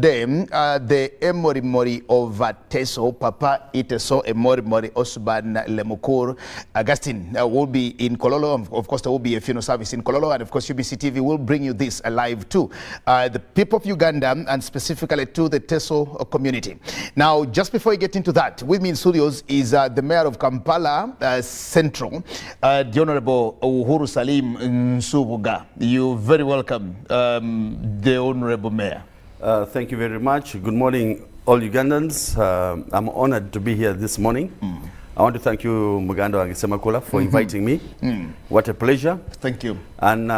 Them, the Emorimori of Teso, Papa Iteso, Emorimori Osban Lemukur, Augustine will be in Kololo. Of course, there will be a funeral service in Kololo, and of course, UBC TV will bring you this alive too. The people of Uganda, and specifically to the Teso community. Now, just before we get into that, with me in studios is the Mayor of Kampala Central, the Honorable Uhuru Salim Nsubuga. You're very welcome, the Honorable Mayor. Thank you very much. Good morning, all Ugandans. I'm honored to be here this morning. I want to thank you, Muganda Angisemakula, for inviting me. What a pleasure. Thank you. And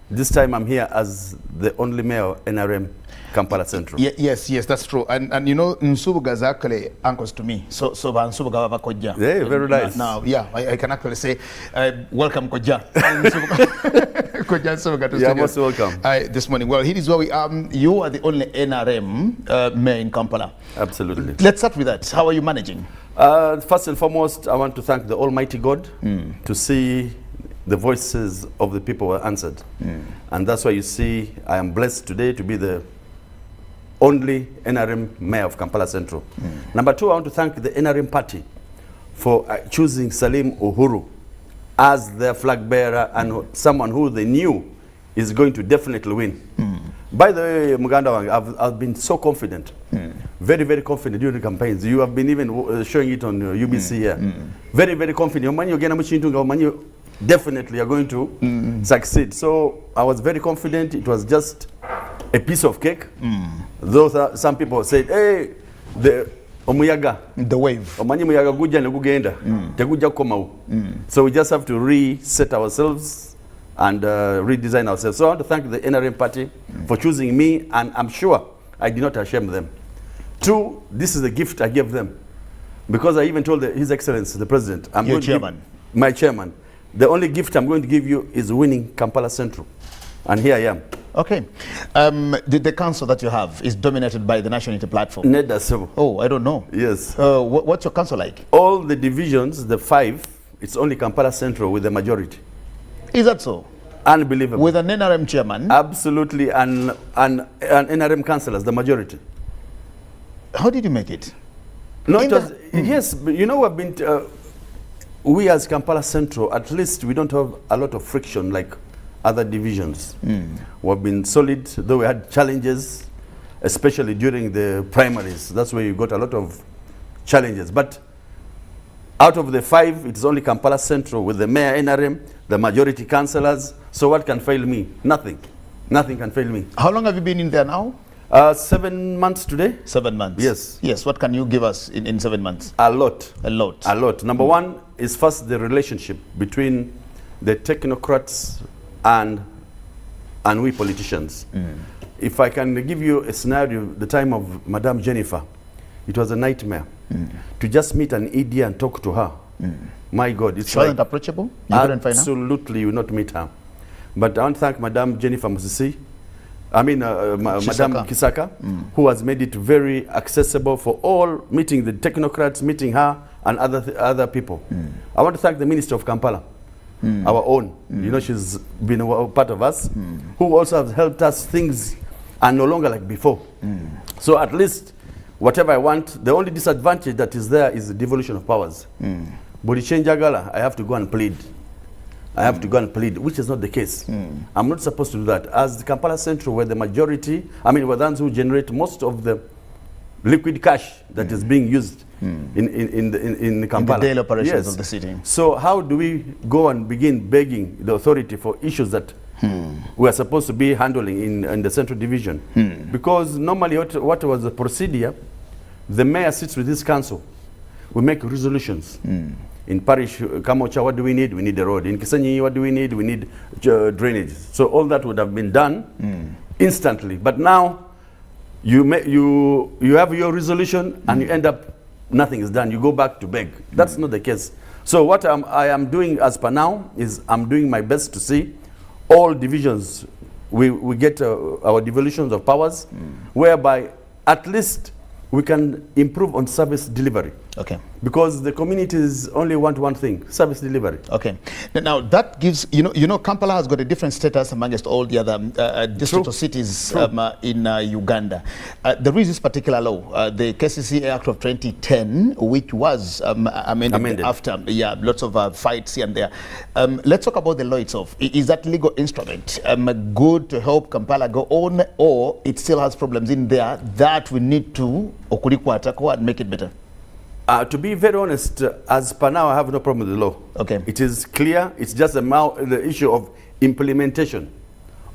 this time I'm here as the only mayor NRM Kampala Central. Yes, that's true. And you know, Nsubuga is actually uncles to me. So Nsubuga wa Koja. Yeah, very nice. Now, yeah, I can actually say, welcome Koja. Koja Nsubuga to yeah, most welcome. This morning. Well, here is where we are. You are the only NRM mayor in Kampala. Absolutely. Let's start with that. How are you managing? First and foremost, I want to thank the Almighty God to see the voices of the people were answered. And that's why you see I am blessed today to be the only NRM mayor of Kampala Central. Number two, I want to thank the NRM party for choosing Salim Uhuru as their flag bearer and someone who they knew is going to definitely win. By the way, Muganda, I've been so confident, very, very confident during the campaigns. You have been even showing it on UBC here. Very, very confident. Definitely are going to succeed. So I was very confident. It was just a piece of cake. Though some people said, hey, the omuyaga, the wave. So we just have to reset ourselves and redesign ourselves. So I want to thank the NRM party for choosing me, and I'm sure I did not shame them. Two, this is the gift I gave them, because I even told His Excellency, the President, Your chairman. My chairman, the only gift I'm going to give you is winning Kampala Central. And here I am. Okay. The council that you have is dominated by the National Unity Platform. Oh, I don't know. Yes. What's your council like? All the divisions, the 5, it's only Kampala Central with the majority. Is that so? Unbelievable. With an NRM chairman? Absolutely. And NRM councillors, the majority. How did you make it? No, it was, yes, but you know, we've been... we as Kampala Central, at least we don't have a lot of friction like other divisions. We've been solid, though we had challenges, especially during the primaries. That's where you got a lot of challenges. But out of the 5, it's only Kampala Central with the mayor NRM, the majority councillors. So what can fail me? Nothing. Nothing can fail me. How long have you been in there now? 7 months today. 7 months. Yes. Yes. What can you give us in 7 months? A lot. A lot. A lot. Number one is first the relationship between the technocrats and we politicians. If I can give you a scenario, the time of Madame Jennifer, it was a nightmare to just meet an ED and talk to her. My God, it's she wasn't approachable. You couldn't find her? Absolutely, you will not meet her. But I want to thank Madame Jennifer Musisi. Madam Kisaka, who has made it very accessible for all, meeting the technocrats, meeting her and other people. I want to thank the Minister of Kampala, our own. You know, she's been a part of us, who also has helped us. Things are no longer like before. So at least, whatever I want, the only disadvantage that is there is the devolution of powers. But I have to go and plead. I have to go and plead, which is not the case. I'm not supposed to do that. As the Kampala Central, where the majority, we're the ones who generate most of the liquid cash that is being used in Kampala. In the daily operations of the city. So how do we go and begin begging the authority for issues that we are supposed to be handling in the Central Division? Because normally what was the procedure, the mayor sits with his council. We make resolutions. In parish, Kamocha, what do we need? We need a road. In Kisanyi, what do we need? We need drainage. So all that would have been done instantly. But now, you have your resolution and you end up, nothing is done. You go back to beg. That's not the case. So what I am doing as per now is I'm doing my best to see all divisions, we get our devolutions of powers, whereby at least we can improve on service delivery. Okay. Because the communities only want one thing: service delivery. Okay. Now that gives, Kampala has got a different status amongst all the other districts or cities in Uganda. There is this particular law, the KCC Act of 2010, which was amended after lots of fights here and there. Let's talk about the law itself. Is that legal instrument good to help Kampala go on, or it still has problems in there that we need to and make it better? To be very honest, as per now, I have no problem with the law. Okay. It is clear. It's just the issue of implementation.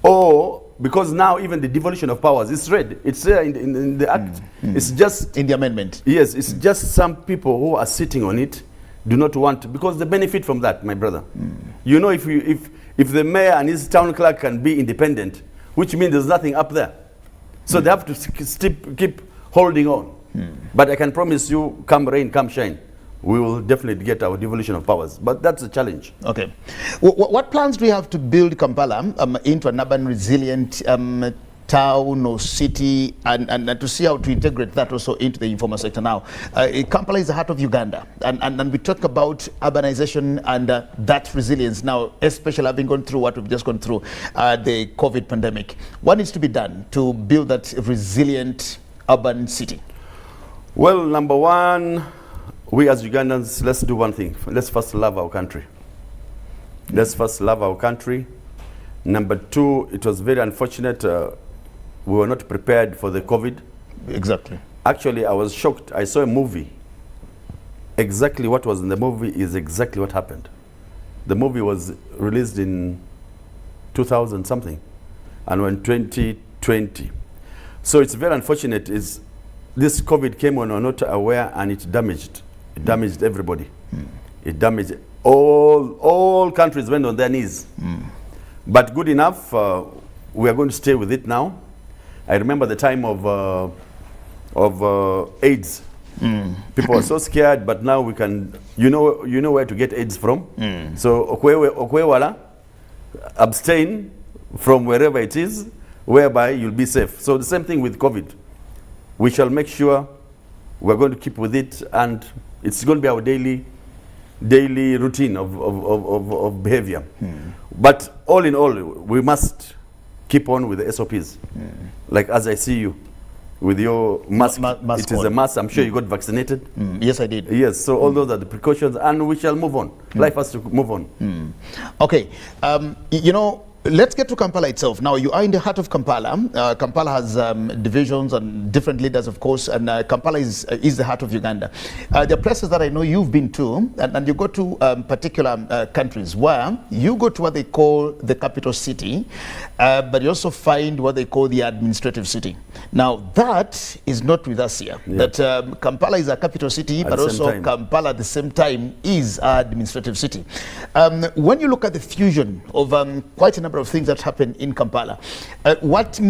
Or, because now even the devolution of powers is read. It's there in the Act. It's just... in the amendment. Yes, it's just some people who are sitting on it do not want, because they benefit from that, my brother. You know, if the mayor and his town clerk can be independent, which means there's nothing up there. So they have to keep holding on. But I can promise you, come rain, come shine, we will definitely get our devolution of powers. But that's a challenge. Okay. What plans do we have to build Kampala into an urban resilient town or city, and to see how to integrate that also into the informal sector now? Kampala is the heart of Uganda, and we talk about urbanization and that resilience now, especially having gone through what we've just gone through, the COVID pandemic. What needs to be done to build that resilient urban city? Well, number one, we as Ugandans, let's do one thing. Let's first love our country. Let's first love our country. Number two, it was very unfortunate we were not prepared for the COVID. Exactly. Actually, I was shocked. I saw a movie. Exactly what was in the movie is exactly what happened. The movie was released in 2000 something, and when 2020. So it's very unfortunate. This COVID came when we were not aware, and it damaged everybody. It damaged all countries went on their knees. But good enough, we are going to stay with it now. I remember the time of AIDS. People were so scared, but now we can, you know where to get AIDS from. So okwewala, abstain from wherever it is, whereby you'll be safe. So the same thing with COVID. We shall make sure we're going to keep with it, and it's going to be our daily routine of behavior. But all in all, we must keep on with the SOPs. Like as I see you with your mask, it is a mask. I'm sure you got vaccinated. Yes, I did. Yes, so all those are the precautions, and we shall move on. Life has to move on. Okay, let's get to Kampala itself. Now, you are in the heart of Kampala. Kampala has divisions and different leaders, of course, and Kampala is the heart of Uganda. There are places that I know you've been to, and you go to particular countries where you go to what they call the capital city, but you also find what they call the administrative city. Now, that is not with us here. Yeah. That Kampala is a capital city, but also Kampala at the same time is an administrative city. When you look at the fusion of quite a number of things that happen in Kampala, what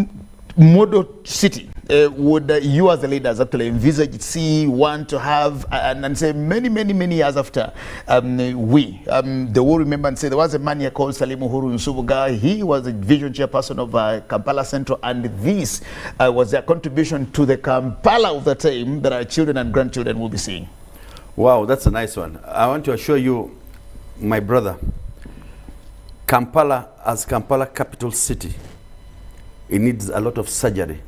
model city would you as the leaders actually envisage, want to have, and say many years after they will remember and say there was a man here called Salimu Huru Nsubuga. He was the vision chairperson of Kampala Central, and this was their contribution to the Kampala of the time that our children and grandchildren will be seeing. Wow, that's a nice one. I want to assure you, my brother, Kampala, as Kampala capital city, it needs a lot of surgery.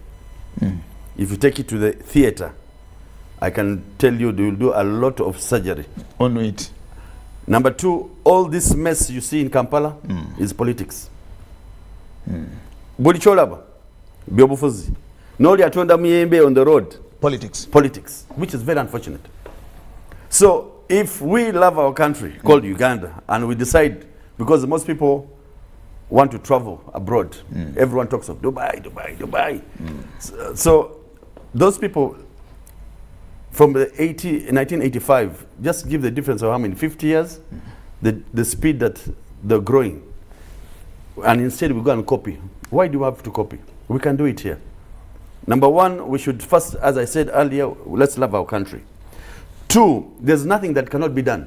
If you take it to the theater, I can tell you they will do a lot of surgery on it. Number two, all this mess you see in Kampala is politics. Bolicholaba, biobufuzi. Noli atonda miyembe on the road. Politics, which is very unfortunate. So if we love our country called Uganda, and we decide, because most people want to travel abroad. Everyone talks of Dubai. So those people from the 1985, just give the difference of how many, 50 years, the speed that they're growing. And instead we go and copy. Why do we have to copy? We can do it here. Number one, we should first, as I said earlier, let's love our country. Two, there's nothing that cannot be done.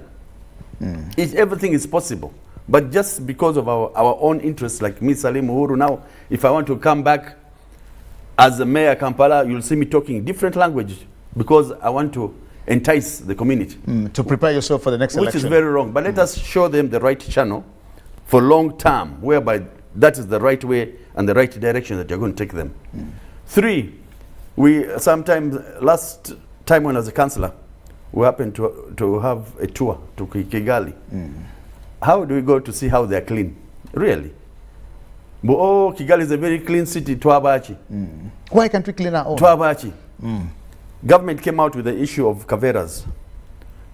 Everything is possible. But just because of our own interests, like me, Salim Uhuru, now, if I want to come back as a mayor of Kampala, you'll see me talking different language because I want to entice the community. To prepare yourself for the next election. Which is very wrong. But let us show them the right channel for long term, whereby that is the right way and the right direction that you're going to take them. 3, we sometimes, last time when I was a councillor, we happened to have a tour to Kigali. How do we go to see how they're clean? Really? But, oh, Kigali is a very clean city, Twabachi. Why can't we clean our own? Twabachi. Government came out with the issue of caveras,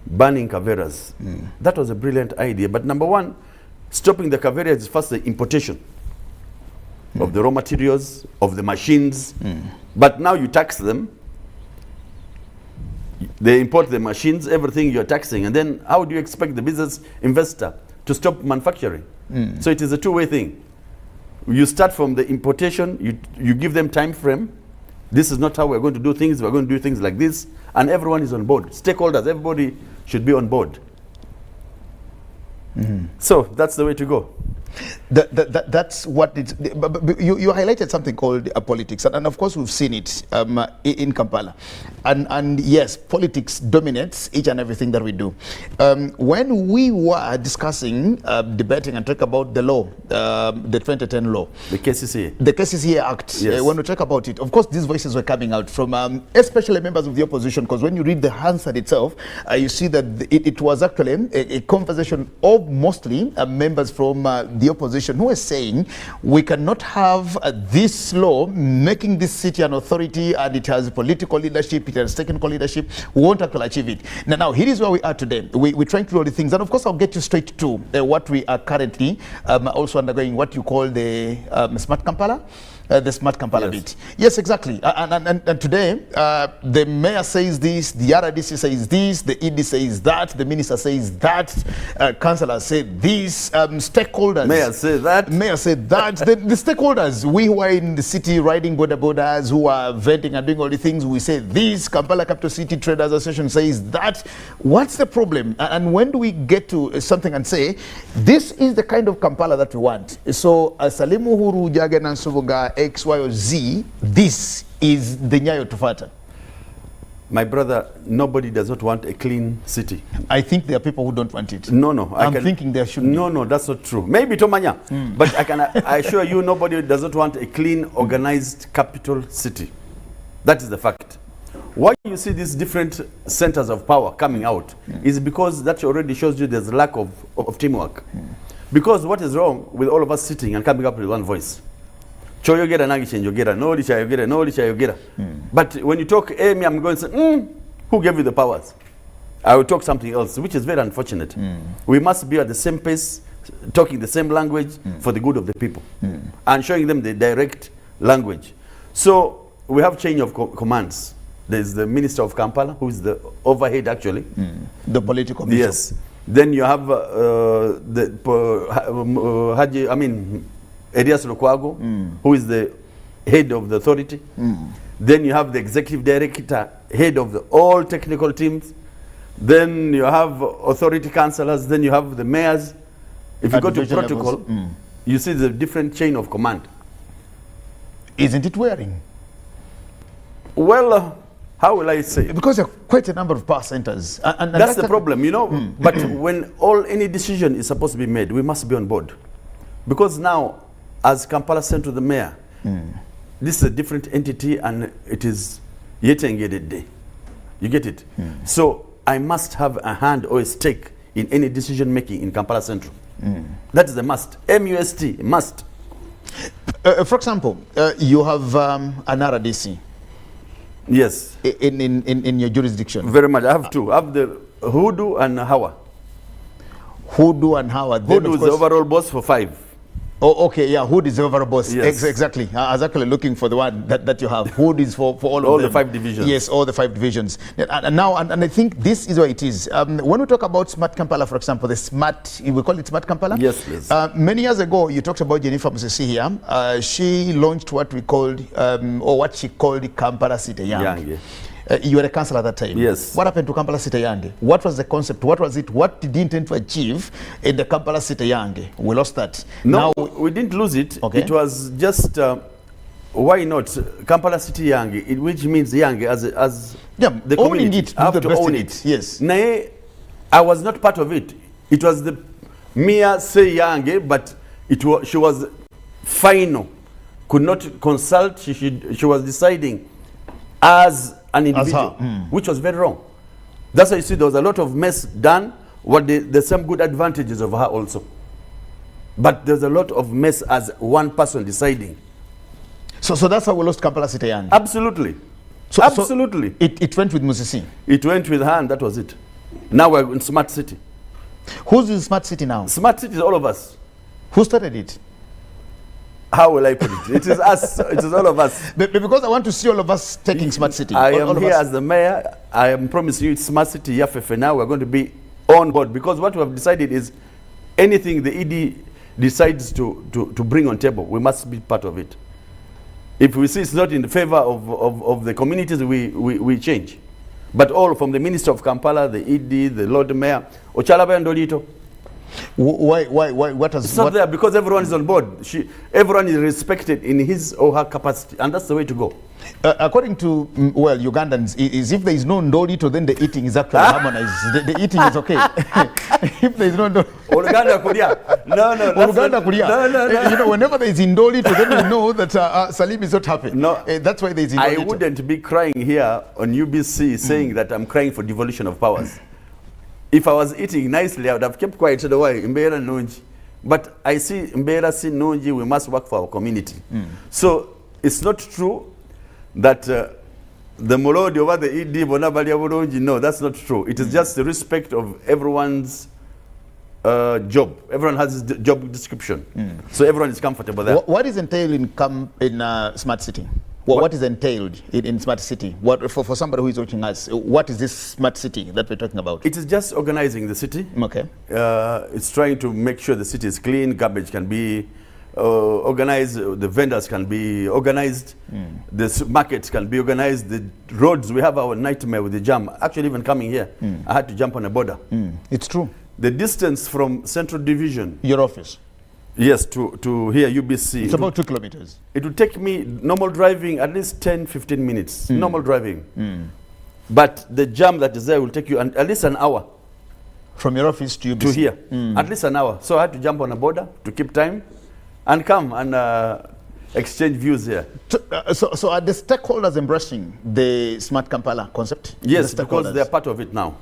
banning caveras. That was a brilliant idea. But number one, stopping the caveras is first the importation of the raw materials, of the machines. But now you tax them. They import the machines, everything you're taxing. And then how do you expect the business investor to stop manufacturing? So it is a two-way thing. You start from the importation, you give them time frame. This is not how we're going to do things. We're going to do things like this. And everyone is on board. Stakeholders, everybody should be on board. So that's the way to go. That's what it's. But you highlighted something called politics, and of course we've seen it in Kampala, and yes, politics dominates each and everything that we do. When we were discussing, debating, and talk about the law, the 2010 law, the KCCA Act. Yes. When we talk about it, of course, these voices were coming out from, especially members of the opposition, because when you read the Hansard itself, you see that it was actually a conversation of mostly members from the opposition who is saying we cannot have this law making this city an authority, and it has political leadership, it has technical leadership. We won't actually achieve it. Now here is where we are today. We're trying to do all the things, and of course I'll get you straight to what we are currently also undergoing, what you call the Smart Kampala. The Smart Kampala bit. Yes, exactly. And today, the mayor says this, the RDC says this, the ED says that, the minister says that, councillors say this, stakeholders. Mayor said that. Mayor said that. the stakeholders, we who are in the city riding Boda-bodas, who are venting and doing all the things, we say this, Kampala Capital City Traders Association says that. What's the problem? And when do we get to something and say, this is the kind of Kampala that we want? So, Salimu Huru, Jagan and Subuga, X, Y, or Z, this is the Nyayo Tufata. My brother, nobody does not want a clean city. I think there are people who don't want it. No. I'm thinking there should be. No, that's not true. Maybe Tomanya. But I assure you, nobody does not want a clean, organized capital city. That is the fact. Why you see these different centers of power coming out is because that already shows you there's a lack of teamwork. Because what is wrong with all of us sitting and coming up with one voice? Choyogera nagishe njogera, no licha yogera, no licha yogera. But when you talk, me, I'm going to say, who gave you the powers? I will talk something else, which is very unfortunate. We must be at the same pace, talking the same language for the good of the people, and showing them the direct language. So we have change of commands. There's the Minister of Kampala, who is the overhead actually. The political minister. Yes. Then you have Elias Lukwago, who is the head of the authority. Then you have the executive director, head of all technical teams. Then you have authority councillors. Then you have the mayors. If you go to protocol, you see the different chain of command. Isn't it wearing? Well, how will I say? Because there are quite a number of power centers. And that's the problem, you know. But when any decision is supposed to be made, we must be on board. Because now, as Kampala sent to the mayor, this is a different entity, and it is yet engaged day. You get it? So I must have a hand or a stake in any decision making in Kampala Central. That is a must. MUST, must. For example, you have an RDC. Yes. In your jurisdiction. Very much. I have two. I have the Hudu and Hawa. Hudu and Hawa. Hudu is the overall boss for 5. Oh, okay, yeah, Hood is the overall boss. Yes. Exactly. I was actually looking for the one that you have. Hood is for all of them. All the 5 divisions. Yes, all the 5 divisions. And now, and I think this is what it is. When we talk about Smart Kampala, for example, the Smart, we call it Smart Kampala? Yes, please. Many years ago, you talked about Jennifer Musisi here. She launched what we called, or what she called Kampala City Young. You were a councillor at that time. Yes. What happened to Kampala City Yange? What was the concept? What was it? What did you intend to achieve in the Kampala City Yange? We lost that. No, we didn't lose it. Okay. It was just Why not? Kampala City young, which means young as the owning community. it, I have do the to best own in it. Yes. Nae, I was not part of it. It was the mere say young, but she was final. Could not consult. She was deciding as an individual, which was very wrong. That's why you see there was a lot of mess done. There's some good advantages of her also. But there's a lot of mess as one person deciding. So that's how we lost Kampala City Young. Absolutely. Absolutely. So it went with Musisi. It went with her and that was it. Now we're in Smart City. Who's in Smart City now? Smart City is all of us. Who started it? How will I put it? It is us. It is all of us. Because I want to see all of us taking Smart City. I all am here as the mayor. I am promising you it's Smart City Yafefe now. We're going to be on board because what we have decided is anything the ED decides to bring on table, we must be part of it. If we see it's not in favor of the communities, we change. But all from the Minister of Kampala, the ED, the Lord Mayor, Ochalaba and Dolito. Why? What has... It's not there because everyone is on board. Everyone is respected in his or her capacity, and that's the way to go. According to, Ugandans, is if there is no Ndolito, then the eating is actually harmonized. The eating is okay. If there is no Ndolito... No. Whenever there is Ndolito, then we know that Salim is not happy. No. That's why there is Ndolito. I wouldn't be crying here on UBC saying that I'm crying for devolution of powers. If I was eating nicely, I would have kept quiet to the way Mbera Nunji. But I see Mbera si Nunji, we must work for our community. So it's not true that the Molodi over the ED, Bonabali Aburunji, no, that's not true. It is just the respect of everyone's job. Everyone has his job description. So everyone is comfortable there. What is entailed in Smart City? What is entailed in Smart City? For somebody who is watching us, what is this Smart City that we're talking about? It is just organizing the city. Okay. It's trying to make sure the city is clean, garbage can be organized, the vendors can be organized, the markets can be organized, the roads, we have our nightmare with the jam. Actually, even coming here, I had to jump on a border. It's true. The distance from Central Division... Your office? Yes, to here, UBC. It's about 2 kilometers. It would take me, normal driving, at least 10, 15 minutes. Normal driving. But the jam that is there will take you at least an hour. From your office to UBC? To here. At least an hour. So I had to jump on a border to keep time and come and exchange views here. So are the stakeholders embracing the Smart Kampala concept? Yes, because they're part of it now.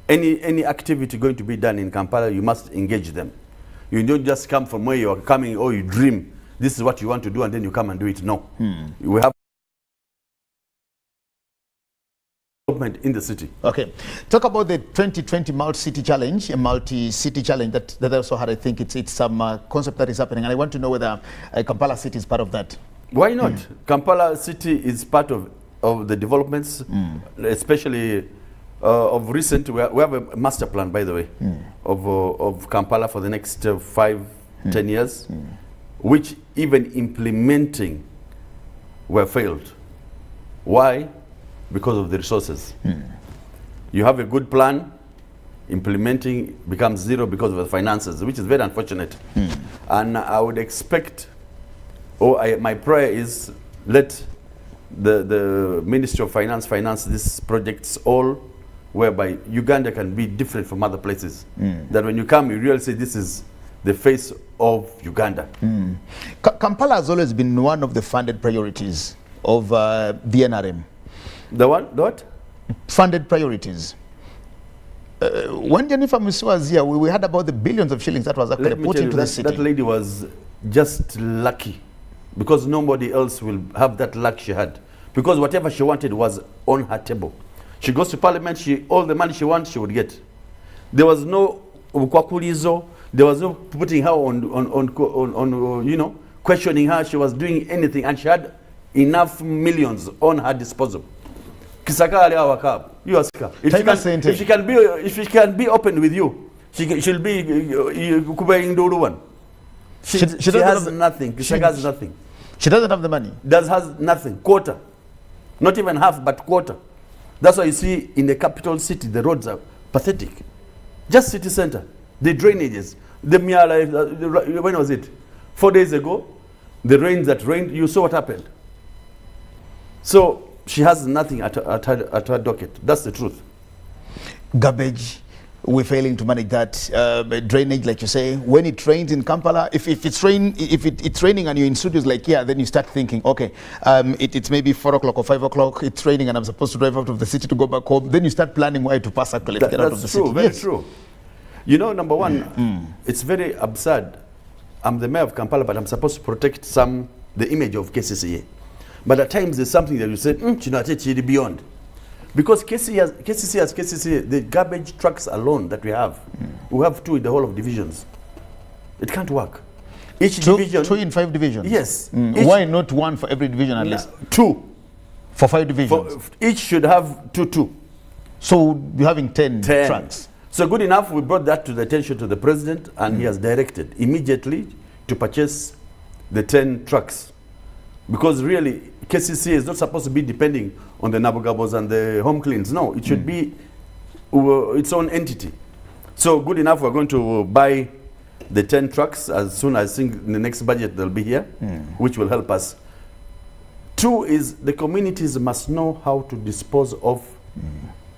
Any activity going to be done in Kampala, you must engage them. You don't just come from where you're coming or you dream, this is what you want to do and then you come and do it. No. We have development in the city. Okay. Talk about the 2020 multi-city challenge, a multi-city challenge that also had, I think it's some concept that is happening. And I want to know whether Kampala City is part of that. Why not? Kampala City is part of the developments, especially of recent. We have a master plan, by the way, of Kampala for the next 5-10 years, which even implementing were failed. Why? Because of the resources. You have a good plan, implementing becomes zero because of the finances, which is very unfortunate. And I would expect, my prayer is, let the Ministry of Finance finance these projects all, whereby Uganda can be different from other places. That when you come, you really say this is the face of Uganda. Kampala has always been one of the funded priorities of the NRM. The what? Funded priorities. When Jennifer Musi was here, we heard about the billions of shillings that was actually put into the city. That lady was just lucky, because nobody else will have that luck she had. Because whatever she wanted was on her table. She goes to parliament, all the money she wants, she would get. There was no ukwakulizo, there was no putting her on you know, questioning her. She was doing anything, and she had enough millions on her disposal. You ask her. If she can be open with you, she'll be one. She has nothing. She has nothing. She doesn't have the money. Has nothing. Quarter. Not even half, but quarter. That's why you see in the capital city, the roads are pathetic. Just city center. The drainages. The Miala, when was it? 4 days ago, The rains that rained, you saw what happened. So she has nothing at her docket. That's the truth. Garbage, we're failing to manage that. Drainage, like you say, when it rains in Kampala, if it's raining and you're in studios like here, then you start thinking, okay, it's maybe 4 o'clock or 5 o'clock, it's raining and I'm supposed to drive out of the city to go back home. Then you start planning where to pass actually to get out of the city. That's true, very true. You know, number one, it's very absurd. I'm the mayor of Kampala, but I'm supposed to protect the image of KCCA. But at times there's something that you say, beyond. Because KCCA, the garbage trucks alone that we have 2 in the whole of divisions. It can't work. Each division. 2 in 5 divisions? Yes. Why not 1 for every division at least? 2. For 5 divisions? Each should have 2. So you're having 10 trucks? So good enough, we brought that to the attention to the president, and he has directed immediately to purchase the 10 trucks. Because really, KCCA is not supposed to be depending on the Nabogabos and the home cleans. No, it should be its own entity. So good enough, we're going to buy the 10 trucks as soon as I think in the next budget they'll be here, which will help us. 2 is the communities must know how to dispose of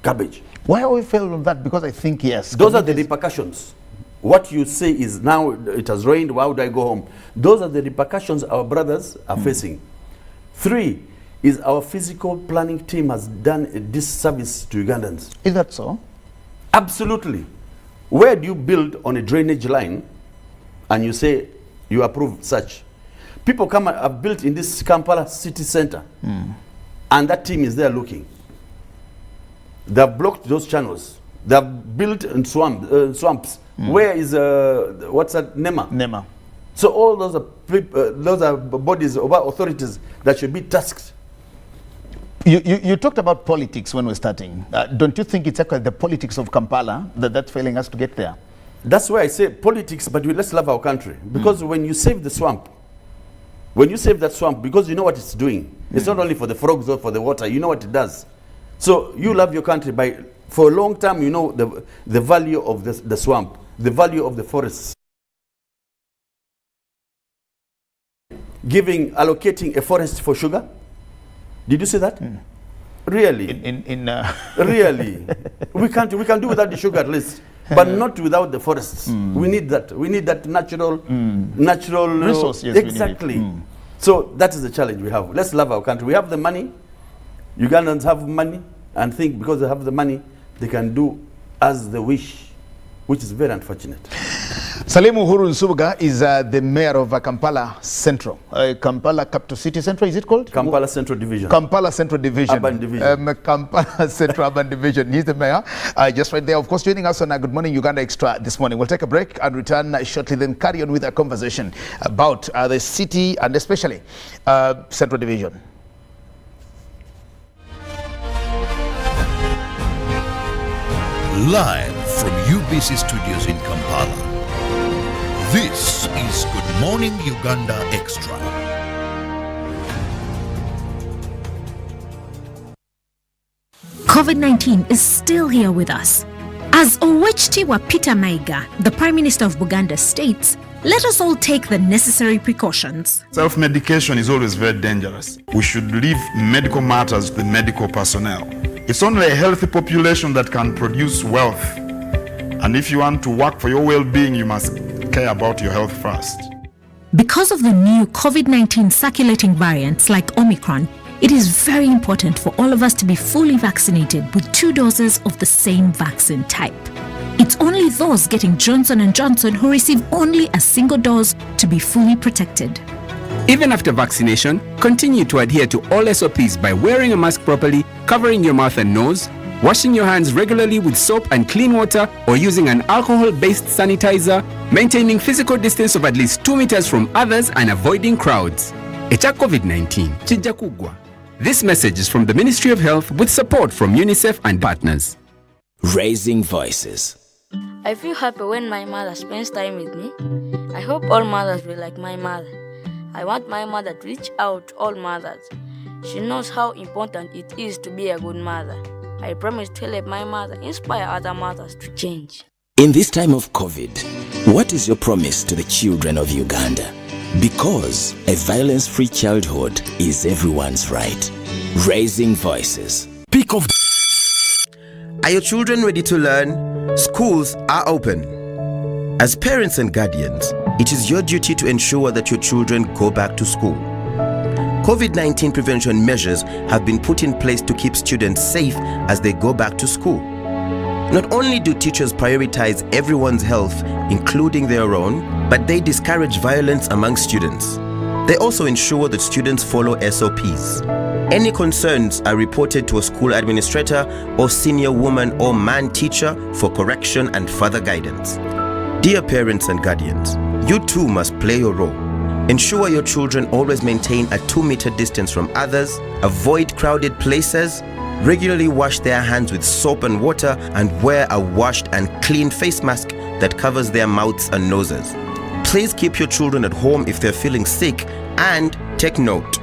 garbage. Why are we failing on that? Because I think, yes. Those are the repercussions. What you say is, now it has rained, why would I go home? Those are the repercussions our brothers are facing. 3 is our physical planning team has done a disservice to Ugandans. Is that so? Absolutely. Where do you build on a drainage line and you say you approve such? People come and have built in this Kampala city center, and that team is there looking. They have blocked those channels. They have built in swamps. Where is what's that? NEMA. So all those are bodies of authorities that should be tasked. You talked about politics when we're starting. Don't you think it's actually the politics of Kampala that's failing us to get there? That's why I say politics, but let's love our country. Because when you save the swamp, because you know what it's doing, it's not only for the frogs or for the water, you know what it does. So you love your country for a long time, you know the value of the swamp, the value of the forests. Allocating a forest for sugar. Did you see that? Really? Really? we can do without the sugar at least, but not without the forests. We need that. We need that natural resource. Yes, exactly. So that is the challenge we have. Let's love our country. We have the money. Ugandans have money and think because they have the money, they can do as they wish, which is very unfortunate. Salim Uhuru Nsubuga is the mayor of Kampala Central. Kampala Capital City Central, is it called? Kampala Central Division. Kampala Central Division. Urban Division. Kampala Central Urban Division. He's the mayor. Just right there, of course, joining us on Good Morning Uganda Extra this morning. We'll take a break and return shortly, then carry on with our conversation about the city and especially Central Division. Live from UBC Studios in Kampala, this is Good Morning Uganda Extra. COVID-19 is still here with us. As Owechitiwa Peter Maiga, the Prime Minister of Buganda, states, let us all take the necessary precautions. Self-medication is always very dangerous. We should leave medical matters to the medical personnel. It's only a healthy population that can produce wealth. And if you want to work for your well-being, you must care about your health first. Because of the new COVID-19 circulating variants like Omicron, it is very important for all of us to be fully vaccinated with 2 doses of the same vaccine type. It's only those getting Johnson & Johnson who receive only a single dose to be fully protected. Even after vaccination, continue to adhere to all SOPs by wearing a mask properly, covering your mouth and nose, washing your hands regularly with soap and clean water, or using an alcohol-based sanitizer, maintaining physical distance of at least 2 meters from others, and avoiding crowds. Echa COVID-19, chija kugwa. This message is from the Ministry of Health with support from UNICEF and partners. Raising voices. I feel happy when my mother spends time with me. I hope all mothers will like my mother. I want my mother to reach out to all mothers. She knows how important it is to be a good mother. I promise to let my mother inspire other mothers to change. In this time of COVID, what is your promise to the children of Uganda? Because a violence-free childhood is everyone's right. Raising voices. Peak of. Are your children ready to learn? Schools are open. As parents and guardians, it is your duty to ensure that your children go back to school. COVID-19 prevention measures have been put in place to keep students safe as they go back to school. Not only do teachers prioritize everyone's health, including their own, but they discourage violence among students. They also ensure that students follow SOPs. Any concerns are reported to a school administrator or senior woman or man teacher for correction and further guidance. Dear parents and guardians, you too must play your role. Ensure your children always maintain a 2-meter distance from others, avoid crowded places, regularly wash their hands with soap and water, and wear a washed and clean face mask that covers their mouths and noses. Please keep your children at home if they're feeling sick, and take note.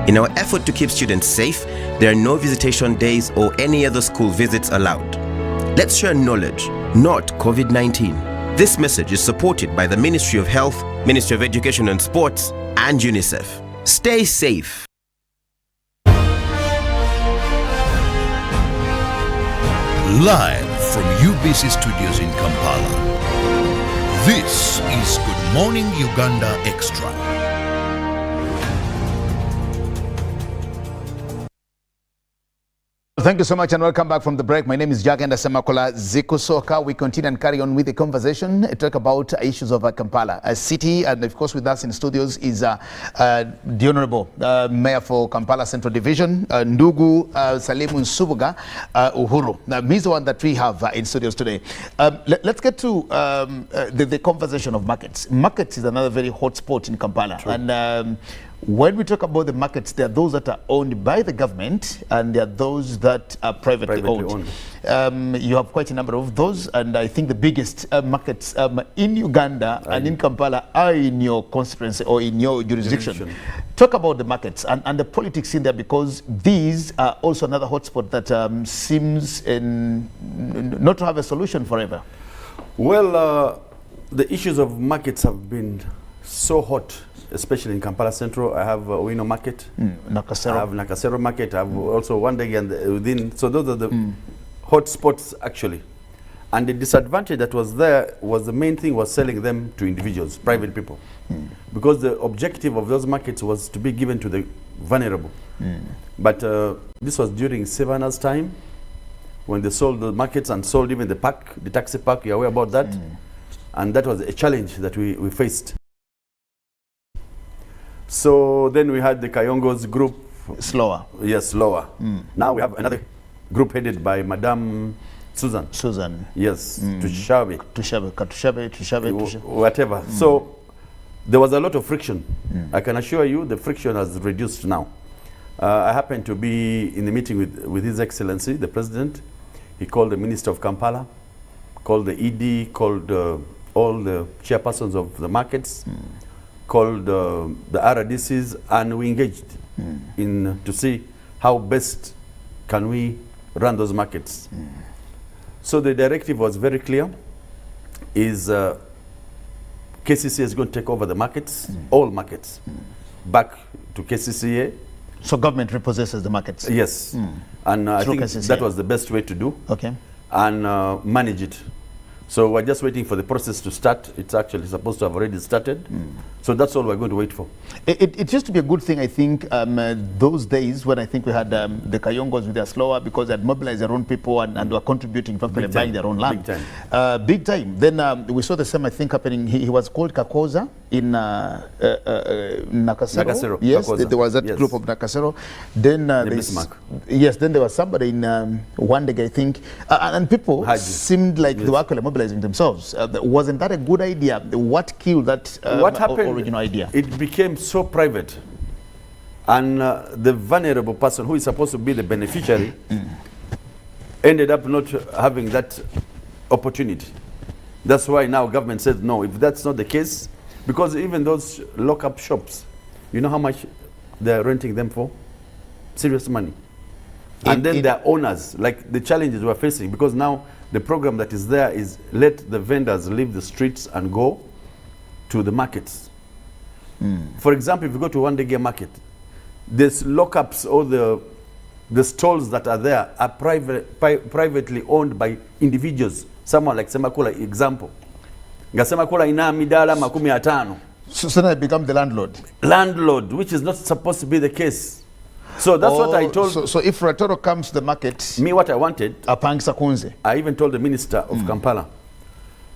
In our effort to keep students safe, there are no visitation days or any other school visits allowed. Let's share knowledge, not COVID-19. This message is supported by the Ministry of Health, Ministry of Education and Sports, and UNICEF. Stay safe. Live from UBC Studios in Kampala. This is Good Morning Uganda Extra. Thank you so much and welcome back from the break. My name is Jagenda Semakola Zikusoka. We continue and carry on with the conversation. Talk about issues of Kampala, a city, and of course with us in studios is the Honorable Mayor for Kampala Central Division, Ndugu Salimu Nsubuga Uhuru. Now, he's the one that we have in studios today. Let's get to the conversation of markets. Markets is another very hot spot in Kampala. True. And when we talk about the markets, there are those that are owned by the government and there are those that are privately owned. You have quite a number of those, and I think the biggest markets in Uganda and in Kampala are in your constituency or in your jurisdiction. Talk about the markets and the politics in there, because these are also another hotspot that seems not to have a solution forever. Well, the issues of markets have been so hot, especially in Kampala Central. I have Owino Market, Nakasero. I have Nakasero Market, I have also one day and within. So those are the hot spots actually. And the disadvantage that was there was the main thing was selling them to individuals, private people. Because the objective of those markets was to be given to the vulnerable. But this was during Savannah's time, when they sold the markets and sold even the park, the taxi park. You're aware about that? And that was a challenge that we faced. So then we had the Kayongo's group. Slower. Yes, slower. Now we have another group headed by Madame Susan. Yes, Tushabe. Whatever. So there was a lot of friction. I can assure you the friction has reduced now. I happened to be in a meeting with His Excellency, the President. He called the Minister of Kampala, called the ED, called all the chairpersons of the markets, called the RDCs, and we engaged in to see how best can we run those markets. So the directive was very clear, is KCCA is going to take over the markets, all markets, back to KCCA. So government repossesses the markets? Yes. And I think KCCA. That was the best way to do. Okay. And manage it. So we're just waiting for the process to start. It's actually supposed to have already started. So that's all we're going to wait for. It used to be a good thing, I think, those days when I think we had the Kayongos with their slower, because they had mobilized their own people and were contributing, in fact, buying their own land. Big time. Big time. Then we saw the same, I think, happening. He was called Kakoza in Nakasero. Yes, there was that group of Nakasero. Then then there was somebody in Wandega, I think. And people seemed like they were actually mobilizing themselves. Wasn't that a good idea? What killed that original idea? It became so private, and the vulnerable person who is supposed to be the beneficiary ended up not having that opportunity. That's why now government says no. If that's not the case, because even those lock-up shops, you know how much they're renting them for? Serious money. And then their owners, like the challenges we're facing, because now the program that is there is let the vendors leave the streets and go to the markets. For example, if you go to one day market, there's lockups or the stalls that are there are privately owned by individuals. Someone like Semakula, example. Semakula ina midala makumi atano. So now I become the landlord. Landlord, which is not supposed to be the case. So that's what I told. So if Ratoro comes to the market, me what I wanted, I even told the minister of Kampala,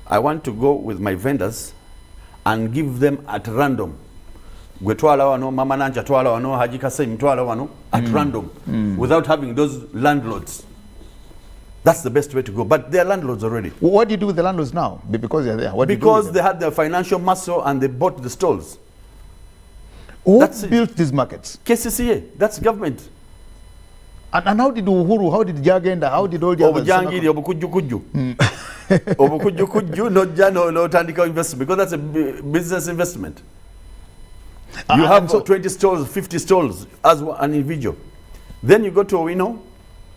I want to go with my vendors and give them at random. Gwetwala wano, Mama Nanja twala wano, Haji Kassim twala wano, at random, without having those landlords. That's the best way to go. But they're landlords already. What do you do with the landlords now? Because they're there. Because they had the financial muscle and they bought the stalls. Who built these markets? KCCA. That's government. And how did Uhuru, how did Jagenda, how did all the others? No tandika investment, because that's a business investment. You have 20 stalls, 50 stalls as an individual. Then you go to Owino.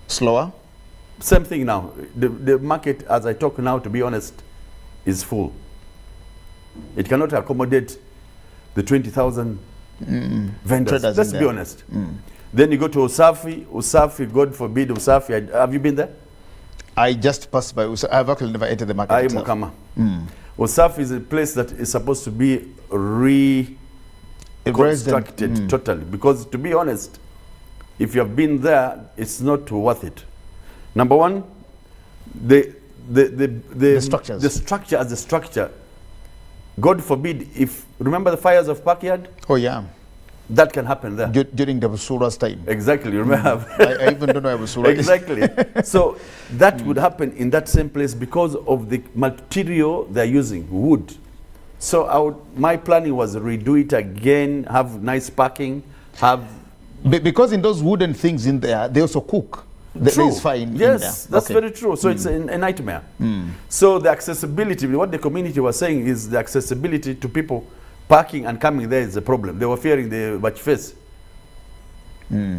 Slower. Same thing now. The market, as I talk now, to be honest, is full. It cannot accommodate the 20,000 vendors. Let's be honest. Then you go to Usafi, God forbid Usafi. Have you been there? I just passed by Usafi. I've actually never entered the market. Mukama. Usafi is a place that is supposed to be reconstructed totally. Because to be honest, if you have been there, it's not worth it. Number one, the structures. The structure as a structure. God forbid, if remember the fires of Backyard? Oh yeah. That can happen there. During the Busura's time. Exactly, remember? I even don't know Busura. Exactly. So that would happen in that same place because of the material they're using, wood. So my planning was redo it again, have nice parking, have... Because in those wooden things in there, they also cook. There is fire in there. Yes, that's very true. So it's a nightmare. So the accessibility, what the community was saying is the accessibility to people parking and coming there is a problem. They were fearing the watch face.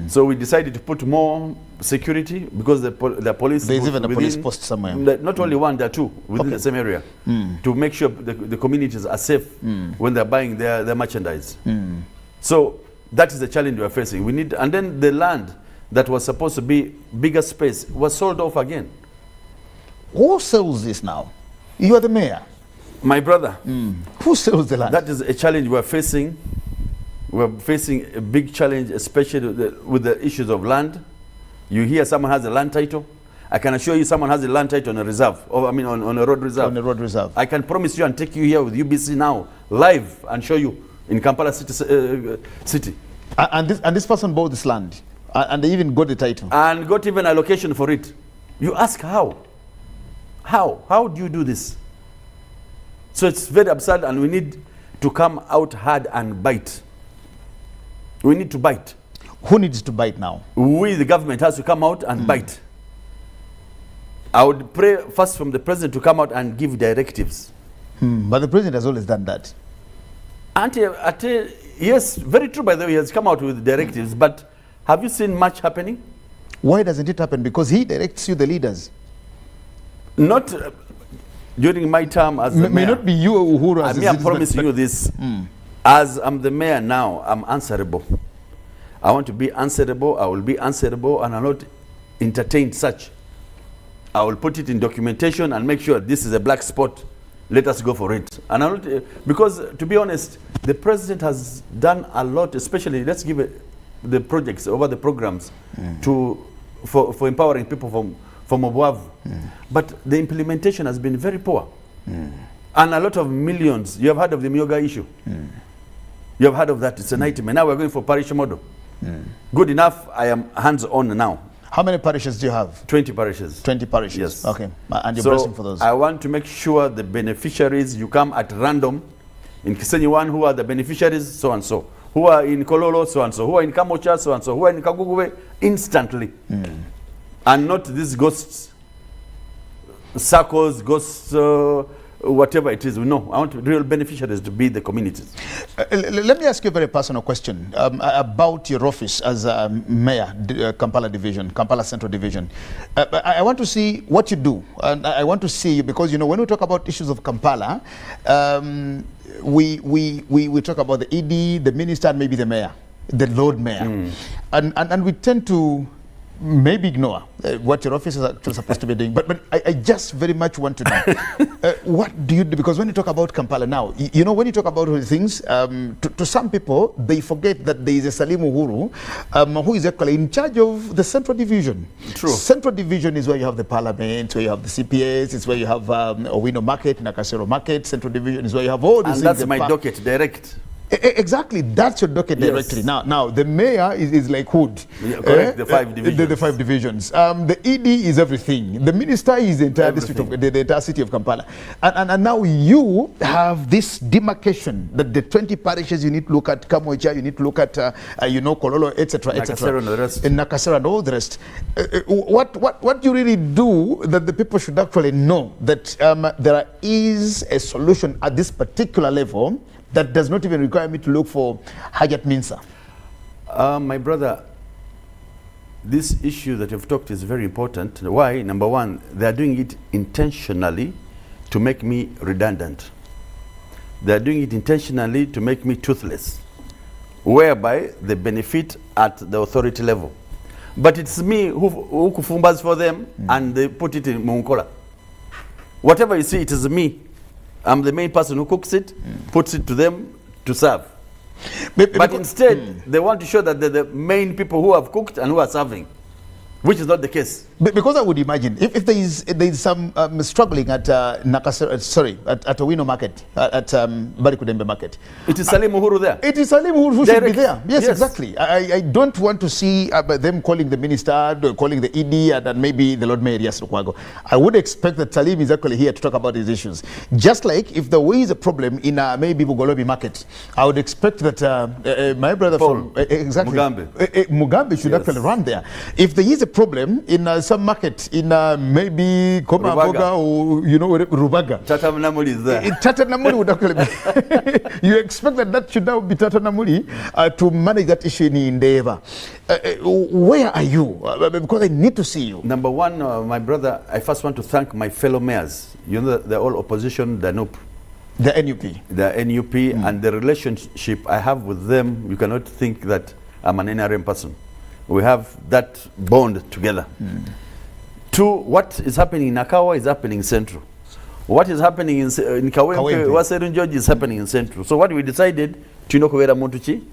So we decided to put more security because the police... There's even a police post somewhere. Not only one, there are two within the same area to make sure the communities are safe when they're buying their merchandise. So that is the challenge we're facing. We need, and then the land that was supposed to be bigger space was sold off again. Who sells this now? You are the mayor. My brother. Who sells the land? That is a challenge we're facing. We're facing a big challenge, especially with the issues of land. You hear someone has a land title. I can assure you someone has a land title on a reserve, or I mean on a road reserve. On a road reserve. I can promise you and take you here with UBC now, live, and show you in Kampala city. And this person bought this land, and they even got the title. And got even allocation for it. You ask how? How do you do this? So it's very absurd, and we need to come out hard and bite. We need to bite. Who needs to bite now? We, the government, has to come out and bite. I would pray first from the president to come out and give directives. But the president has always done that. Yes, very true, by the way, he has come out with directives, but have you seen much happening? Why doesn't it happen? Because he directs you, the leaders. Not during my term as the mayor. May not be you, Uhuru, as I'm promising you this. As I'm the mayor now, I'm answerable. I want to be answerable. I will be answerable, and I'll not entertain such. I will put it in documentation and make sure this is a black spot. Let us go for it. And I'll not, because to be honest, the president has done a lot, especially let's give the projects over the programs for empowering people from Obuavu. But the implementation has been very poor. And a lot of millions. You have heard of the Myoga issue. You have heard of that. It's a nightmare. Now we're going for parish model. Good enough. I am hands-on now. How many parishes do you have? 20 parishes. 20 parishes. Yes. Okay. And you're blessing for those. I want to make sure the beneficiaries, you come at random. In Kisenyi 1, who are the beneficiaries, so and so. Who are in Kololo, so and so. Who are in Kamocha, so and so. Who are in Kaguguwe, instantly. And not these ghosts, circles, ghosts, whatever it is. No, I want real beneficiaries to be the communities. Let me ask you a very personal question about your office as mayor, Kampala Division, Kampala Central Division. I want to see what you do, and I want to see you, because you know when we talk about issues of Kampala, we talk about the ED, the minister, and maybe the mayor, the Lord Mayor, and we tend to maybe ignore what your office is actually supposed to be doing. But I just very much want to know what do you do? Because when you talk about Kampala now, you know, when you talk about all these things, to some people, they forget that there is a Salim Uhuru who is actually in charge of the Central Division. True. Central Division is where you have the Parliament, where you have the CPS, it's where you have Owino Market, Nakasero Market. Central Division is where you have all these and things. that's my docket, direct. Exactly, that's your docket directly. Now the mayor is like hood. Yeah, correct, the 5 divisions. The 5 divisions. The ED is everything. The minister is the entire district of the entire city of Kampala. And now you have this demarcation that the 20 parishes you need to look at, Kamwecha, you need to look at, you know, Kololo, etc., Nakasero and the rest. And Nakasero and all the rest. What you really do that the people should actually know that there is a solution at this particular level that does not even require me to look for Hajat Minsa. My brother, this issue that you've talked is very important. Why? Number one, they are doing it intentionally to make me redundant. They are doing it intentionally to make me toothless, whereby they benefit at the authority level. But it's me who kufumbas for them, and they put it in Munkola. Whatever you see, it is me. I'm the main person who cooks it, puts it to them to serve. But instead, they want to show that they're the main people who have cooked and who are serving, which is not the case. Because I would imagine if there is some struggling at Nakasero, at Owino Market, at Barikudembe Market. It is Salim Uhuru there. It is Salim Uhuru who should be there. Yes, yes. Exactly. I don't want to see them calling the minister, calling the ED, and maybe the Lord Mayor Yasukwago. I would expect that Salim is actually here to talk about these issues. Just like if there is a problem in maybe Bugolobi Market, I would expect that my brother Paul, from exactly Mugambe should Yes. actually run there. If there is a problem in some market in maybe Komaboga or you know Rubaga, Tata Namuli is there. Tata Namuli would actually be. You expect that should now be Tata Namuli to manage that issue in Indeva. Where are you? Because I need to see you. Number one, my brother, I first want to thank my fellow mayors. You know, they're all opposition, they're NUP. The NUP. The NUP, and the relationship I have with them, you cannot think that I'm an NRM person. We have that bond together. 2, what is happening in Nakawa is happening in Central. What is happening in Kawempe, Waserun George is happening in Central. So what we decided, Chinokowera Montuchi,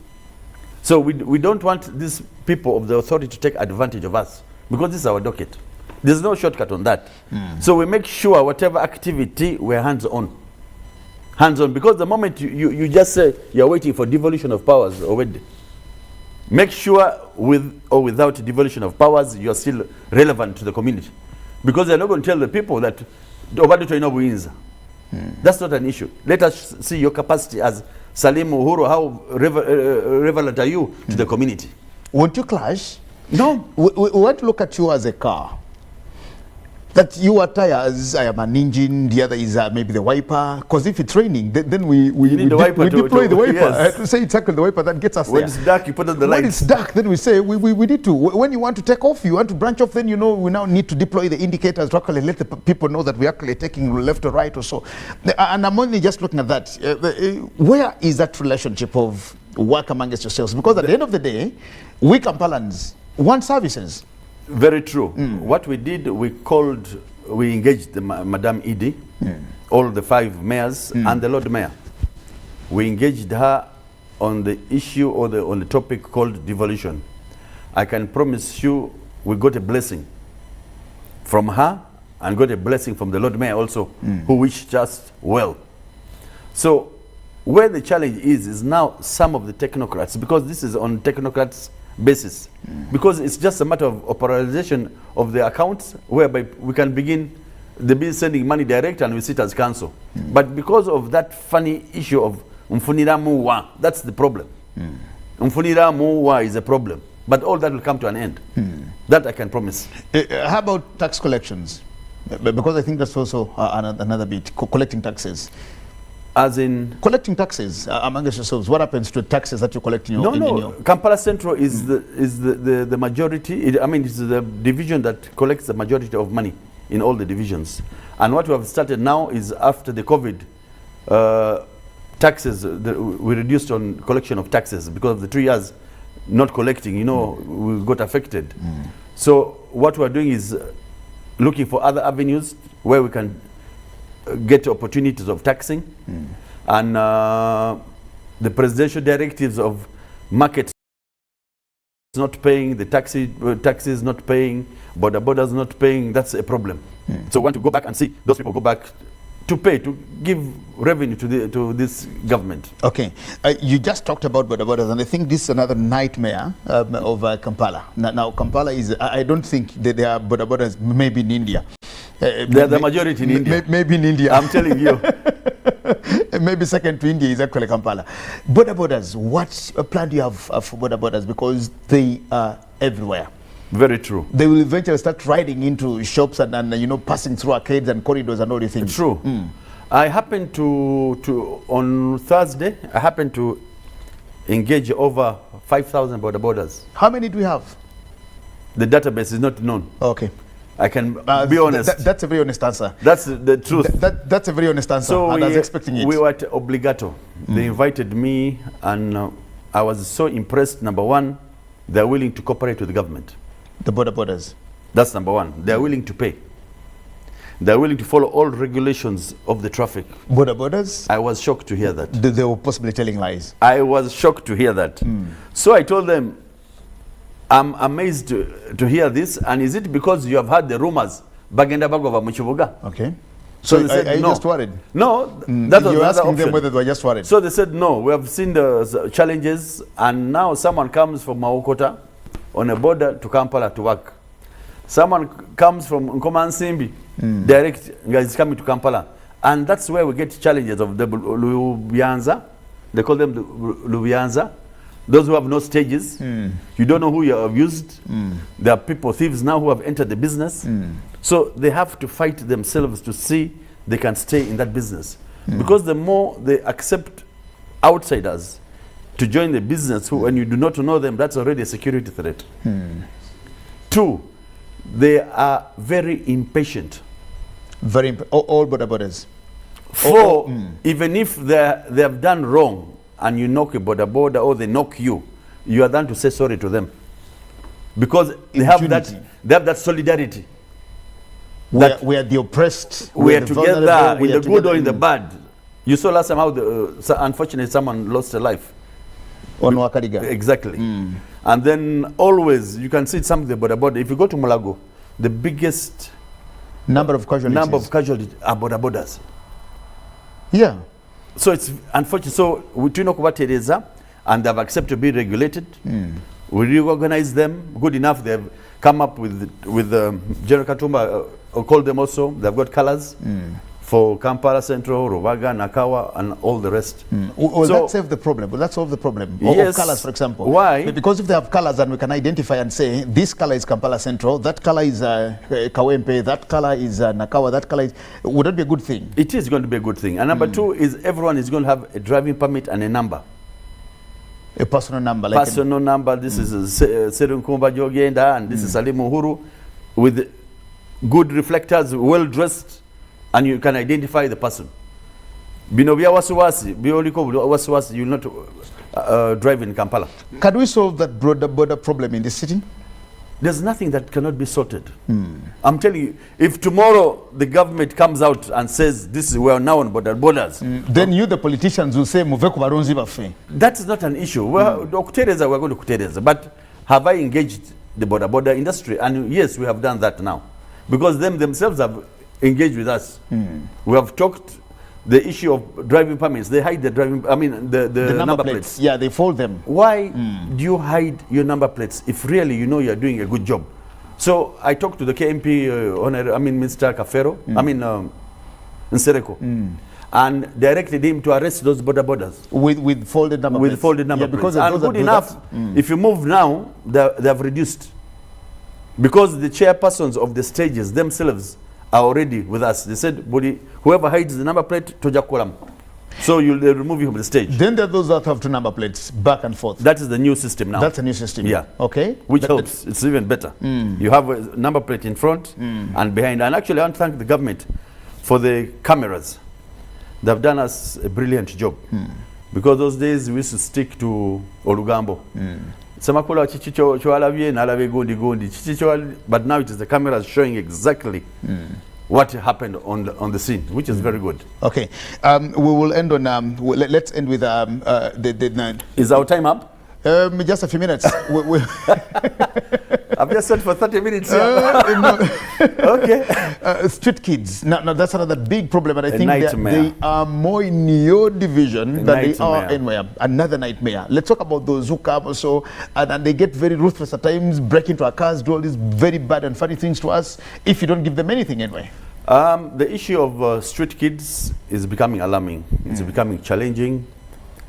so we don't want these people of the authority to take advantage of us, because this is our docket. There's no shortcut on that. So we make sure whatever activity, we're hands-on. Hands-on, because the moment you just say you're waiting for devolution of powers already, make sure with or without devolution of powers, you're still relevant to the community. Because they're not going to tell the people that that's not an issue. Let us see your capacity as Salim Uhuru, how relevant are you to the community? Won't you clash? No. We want to look at you as a car. That your tires, I am an engine, the other is maybe the wiper. Because if it's raining, then we deploy the wiper. Yes. I have to say it's actually the wiper that gets us When there. it's dark, you put on the light. When it's dark, then we say we need to. When you want to take off, you want to branch off, then you know we now need to deploy the indicators to actually let the people know that we're actually taking left or right or so. And I'm only just looking at that. Where is that relationship of work amongst yourselves? Because at the end of the day, we Kampalans want services. Very true. What we did, we engaged the Madam Edie, all the 5 mayors and the Lord Mayor. We engaged her on the issue or on the topic called devolution. I can promise you we got a blessing from her and got a blessing from the Lord Mayor also, who wished us well. So where the challenge is now some of the technocrats, because this is on technocrats basis, because it's just a matter of operationalization of the accounts, whereby we can begin the bill sending money direct and we sit as council. But because of that funny issue of Mfunira Muwa, that's the problem. Mfunira Muwa is a problem, but all that will come to an end. That I can promise. How about tax collections? Because I think that's also another bit, collecting taxes. As in collecting taxes among yourselves. What happens to taxes that you collect in your? No. Kampala Central is the majority. I mean, it's the division that collects the majority of money in all the divisions. And what we have started now is after the COVID, taxes, we reduced on collection of taxes because of the 2 years not collecting, you know, we got affected. So what we're doing is looking for other avenues where we can get opportunities of taxing. And the presidential directives of markets not paying, the taxis not paying, Boda-bodas not paying, that's a problem. So we want to go back and see those people go back to pay, to give revenue to this government. Okay, you just talked about Boda-bodas, and I think this is another nightmare of Kampala. Now Kampala is, I don't think that there are Boda-bodas maybe in India. They're the majority in India. Maybe in India. I'm telling you. Maybe second to India is actually Kampala. Boda-bodas, what plan do you have for Boda-bodas? Because they are everywhere. Very true. They will eventually start riding into shops and you know, passing through arcades and corridors and all these things. True. I happened to on Thursday, I happened to engage over 5,000 Boda-bodas. How many do we have? The database is not known. Okay. I can be honest. That's a very honest answer. That's the truth. That's a very honest answer. So and I was expecting it. We were at Obligato. They invited me, and I was so impressed. Number one, they're willing to cooperate with the government. The Boda-bodas. That's number one. They're willing to pay. They're willing to follow all regulations of the traffic. Boda-bodas? I was shocked to hear that. They were possibly telling lies. I was shocked to hear that. So I told them, I'm amazed to hear this, and is it because you have heard the rumors bagenda bagova muchibuga? Okay. So So they said are you no. just worried? No, that was You're another asking option. them whether they were just worried. So they said no, we have seen the challenges, and now someone comes from Maokota on a border to Kampala to work. Someone comes from Nkomansimbi, direct is coming to Kampala. And that's where we get challenges of the Lubianza. They call them the Lubianza. Those who have no stages. You don't know who you have used. There are people, thieves now, who have entered the business. So they have to fight themselves to see they can stay in that business. Because the more they accept outsiders to join the business, who, when you do not know them, that's already a security threat. Two, they are very impatient. All Boda-bodas. Four, even if they have done wrong and you knock a Boda-boda or they knock you, you are done to say sorry to them. Because they have that solidarity. We are the oppressed. We are together in the good or in the bad. You saw last time how unfortunately someone lost a life. On Wakadiga. Exactly. And then always, you can see something about Boda-boda. If you go to Mulago, the biggest number of casualties are Boda-bodas. Yeah. So it's unfortunate. So we do know what it is, and they've accepted to be regulated. We reorganize them. Good enough. They've come up with General Katumba, called them also. They've got colors for Kampala Central, Rubaga, Nakawa, and all the rest. Will that solve the problem? Will that solve the problem? Yes. Of colors, for example. Why? Because if they have colors and we can identify and say, this color is Kampala Central, that color is Kawempe, that color is Nakawa, that color is... Would that be a good thing? It is going to be a good thing. And number two is everyone is going to have a driving permit and a number. A personal number. Personal number. This is Serun Kumba Jogenda, and this is Salim Uhuru, with good reflectors, well dressed, and you can identify the person. Binobia wasiwasi, bioliko wasiwasi, you will not drive in Kampala. Can we solve that border problem in this city? There's nothing that cannot be sorted. I'm telling you, if tomorrow the government comes out and says this is we are now on borders, then you, the politicians, will say Muveku Barunzi Bafe. That is not an issue. We're going to Kutereza, but have I engaged the border industry? And yes, we have done that now, because them themselves have engaged with us. We have talked the issue of driving permits. They hide the driving, the number plates. Yeah, they fold them. Why do you hide your number plates if really you know you're doing a good job? So I talked to the KMP, Mr. Kafero, Nsereko, and directed him to arrest those Boda-bodas. With folded number plates. With folded number plates. Because and good enough, if you move now, they have reduced. Because the chairpersons of the stages themselves are already with us. They said, whoever hides the number plate, toja kolam. So they remove you from the stage. Then there are those that have two number plates, back and forth. That is the new system now. That's a new system. Yeah. Okay. Which helps. It's even better. You have a number plate in front and behind. And actually, I want to thank the government for the cameras. They've done us a brilliant job. Because those days we used to stick to Olugambo. Semakula chichicho choalabye nalabe gondi chichicho, but now it is the cameras showing exactly what happened on the scene, which is very good. Okay, we will end on. Let's end with Is our time up? Just a few minutes. I've just said for 30 minutes. Okay. Street kids. Now that's another big problem, and I think they are more in your division than they are anywhere. Another nightmare. Let's talk about those who come also, and they get very ruthless at times, break into our cars, do all these very bad and funny things to us if you don't give them anything anyway. The issue of street kids is becoming alarming. It's becoming challenging,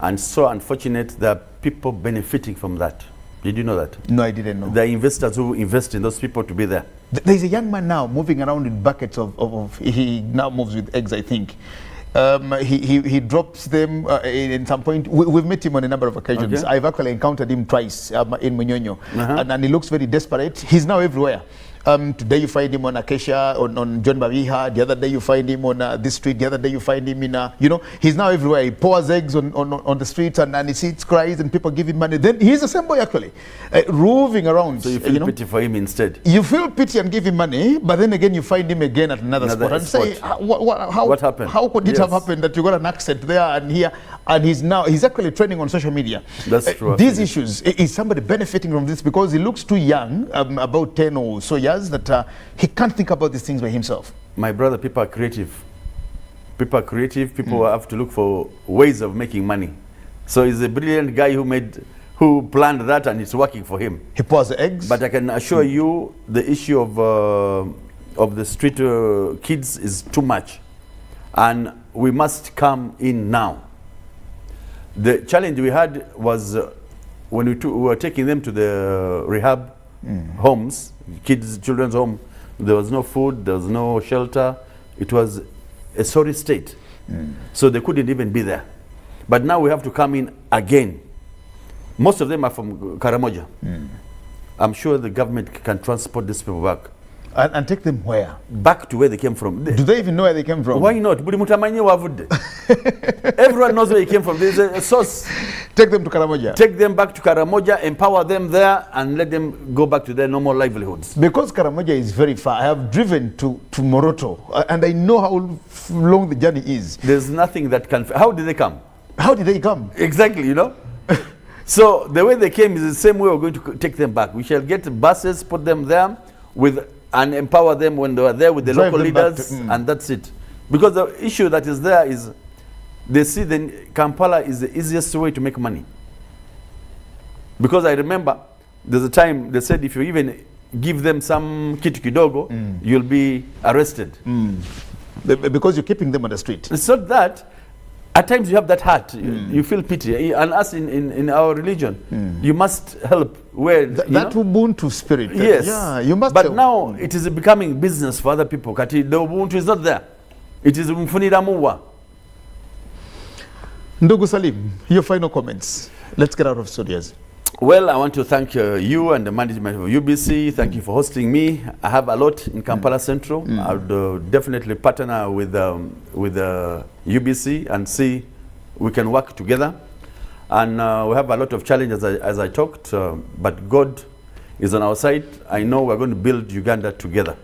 and so unfortunate that people benefiting from that. Did you know that? No, I didn't know. The investors who invest in those people to be there. There's a young man now moving around in buckets of he now moves with eggs, I think. He drops them in some point. We've met him on a number of occasions. Okay. I've actually encountered him twice in Munyonyo. And he looks very desperate. He's now everywhere. Today you find him on Acacia, on John Babiha. The other day you find him on this street. The other day you find him in, he's now everywhere. He pours eggs on the streets and he sits, cries, and people give him money. Then he's the same boy actually, roving around. So you feel pity for him instead? You feel pity and give him money, but then again you find him again at another spot and say, what happened? How could it have happened that you got an accent there and here, and he's actually trending on social media? That's true. These issues, is somebody benefiting from this because he looks too young, about 10 or so years, that he can't think about these things by himself? My brother, people are creative. People are creative. People have to look for ways of making money. So he's a brilliant guy who planned that, and it's working for him. He pours the eggs. But I can assure you, the issue of the street kids is too much, and we must come in now. The challenge we had was when we were taking them to the rehab homes, children's home. There was no food, there was no shelter. It was a sorry state. So they couldn't even be there. But now we have to come in again. Most of them are from Karamoja. I'm sure the government can transport these people back. And take them where? Back to where they came from. Do they even know where they came from? Why not? Everyone knows where they came from. There's a source. Take them to Karamoja. Take them back to Karamoja, empower them there, and let them go back to their normal livelihoods. Because Karamoja is very far. I have driven to Moroto, and I know how long the journey is. There's nothing that can... How did they come? How did they come? Exactly, So the way they came is the same way we're going to take them back. We shall get buses, put them there, and empower them when they are there with the local leaders, and that's it. Because the issue that is there is they see Kampala is the easiest way to make money. Because I remember there's a time they said if you even give them some kitu kidogo, you'll be arrested. Because you're keeping them on the street. It's not that. At times you have that heart, you feel pity. And us in our religion, you must help where... That Ubuntu spirit. Yes. Yeah, you must But help. now it is becoming business for other people. Kati, the Ubuntu is not there. It is Mfunira Muwa. Ndugu Salim, your final comments. Let's get out of studios. Well, I want to thank you and the management of UBC. Thank you for hosting me. I have a lot in Kampala Central. I would definitely partner with UBC and see we can work together. And we have a lot of challenges as I talked, but God is on our side. I know we're going to build Uganda together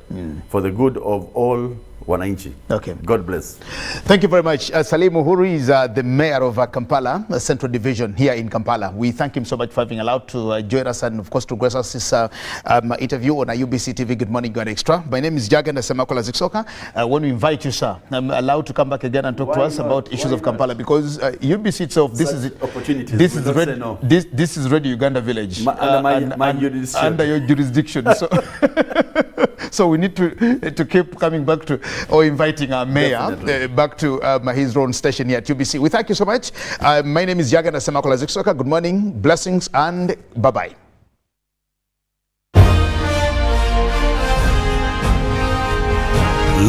for the good of all wananchi. Okay. God bless. Thank you very much. Salim Uhuru is the mayor of Kampala, Central Division here in Kampala. We thank him so much for having allowed to join us and, of course, to grace us this interview on UBC TV. Good morning, Uganda Extra. My name is Jagana Semakola Ziksoka. I want to invite you, sir. I'm allowed to come back again and talk to us about issues of Kampala because UBC itself, this is it. Opportunities. This is Ready Uganda Village. Under your jurisdiction. So, so we need to keep coming back to, or inviting our mayor back to his own station here at UBC. We thank you so much. My name is Jagana Semakola Ziksoka. Good morning, blessings, and bye-bye.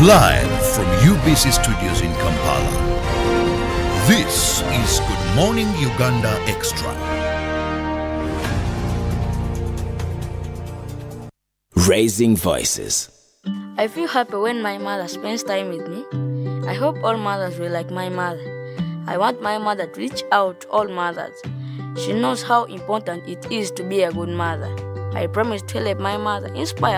Live from UBC Studios in Kampala, this is Good Morning Uganda Extra. Raising voices, I feel happy when my mother spends time with me. I hope all mothers will like my mother. I want my mother to reach out to all mothers. She knows how important it is to be a good mother. I promise to help my mother inspire